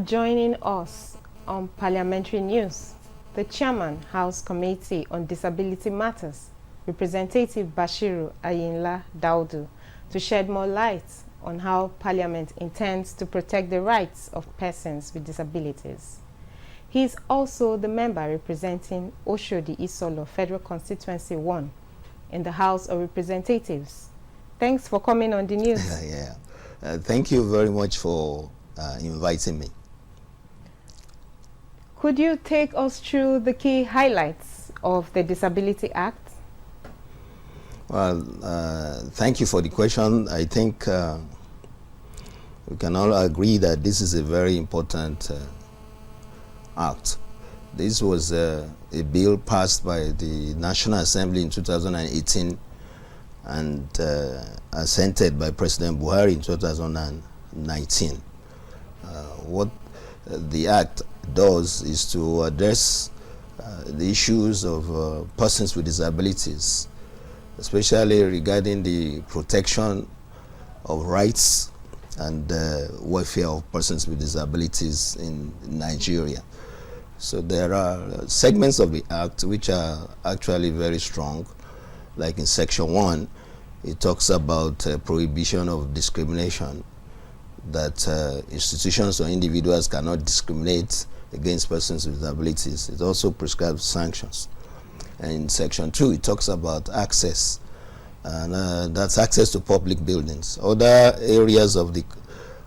Joining us on Parliamentary News, the Chairman, House Committee on Disability Matters, Representative Bashiru Dawodu, to shed more light on how Parliament intends to protect the rights of persons with disabilities. He is also the member representing Oshodi Isolo Federal Constituency 1 in the House of Representatives. Thanks for coming on the news. Thank you very much for inviting me. Could you take us through the key highlights of the Disability Act? Well, thank you for the question. I think we can all agree that this is a very important act. This was a bill passed by the National Assembly in 2018 and assented by President Buhari in 2019. What the act does is to address the issues of persons with disabilities, especially regarding the protection of rights and welfare of persons with disabilities in Nigeria. So there are segments of the act which are actually very strong. Like in section 1, it talks about prohibition of discrimination, that institutions or individuals cannot discriminate against persons with disabilities. It also prescribes sanctions. And in section 2, it talks about access, and that's access to public buildings. Other areas of the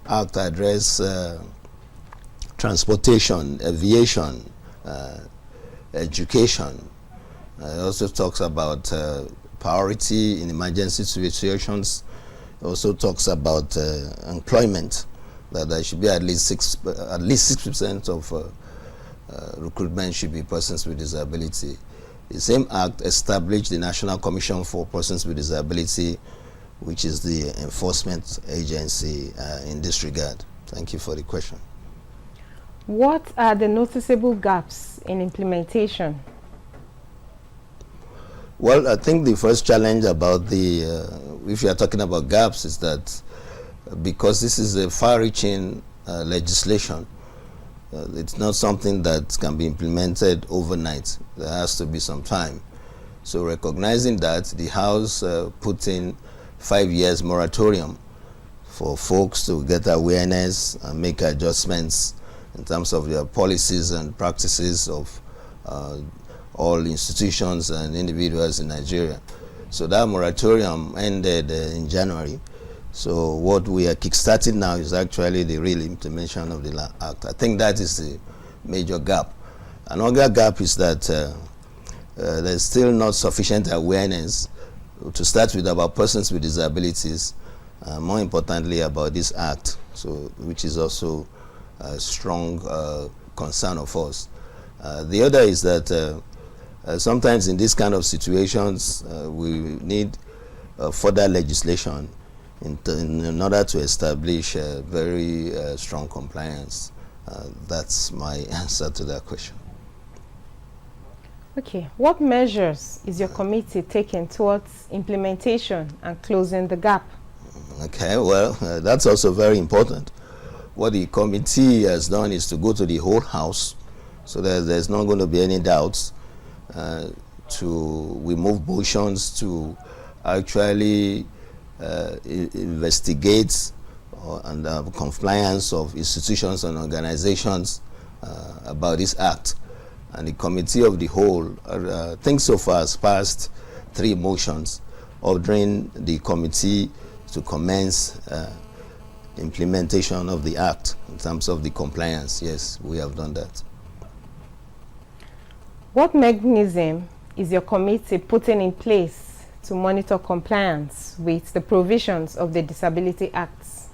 act address transportation, aviation, education. It also talks about priority in emergency situations. It also talks about employment, that there should be at least 6% of recruitment should be persons with disability. The same act established the National Commission for Persons with Disability, which is the enforcement agency in this regard. Thank you for the question. What are the noticeable gaps in implementation? Well, I think the first challenge about the, if you are talking about gaps, is that because this is a far-reaching legislation, it's not something that can be implemented overnight. There has to be some time. So recognizing that, the House put in 5 years moratorium for folks to get awareness and make adjustments in terms of their policies and practices of all institutions and individuals in Nigeria. So that moratorium ended in January. So what we are kickstarting now is actually the real implementation of the act. I think that is the major gap. Another gap is that there's still not sufficient awareness, to start with, about persons with disabilities, more importantly about this act, so which is also a strong concern of us. The other is that sometimes in these kind of situations we need further legislation in order to establish very strong compliance. That's my answer to that question. Okay, what measures is your committee taking towards implementation and closing the gap? Okay, well, that's also very important. What the committee has done is to go to the whole House, so that there's not going to be any doubts. We move motions to actually investigate and compliance of institutions and organizations about this act. And the committee of the whole, I think so far has passed 3 motions ordering the committee to commence implementation of the act in terms of the compliance. Yes, we have done that. What mechanism is your committee putting in place to monitor compliance with the provisions of the Disability Acts?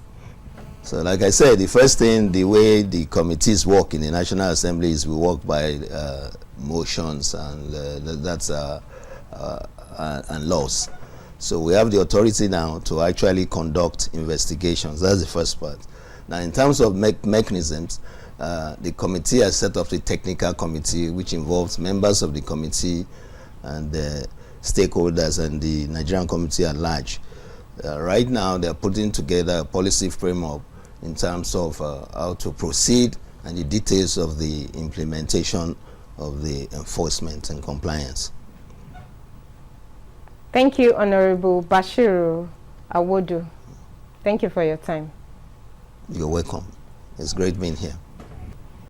So like I said, the first thing, the way the committees work in the National Assembly is we work by motions and and laws. So we have the authority now to actually conduct investigations. That's the first part. Now, in terms of mechanisms, the committee has set up the technical committee, which involves members of the committee and the stakeholders and the Nigerian committee at large. Right now, they're putting together a policy framework in terms of how to proceed and the details of the implementation of the enforcement and compliance. Thank you, Honorable Bashiru Dawodu. Thank you for your time. You're welcome. It's great being here.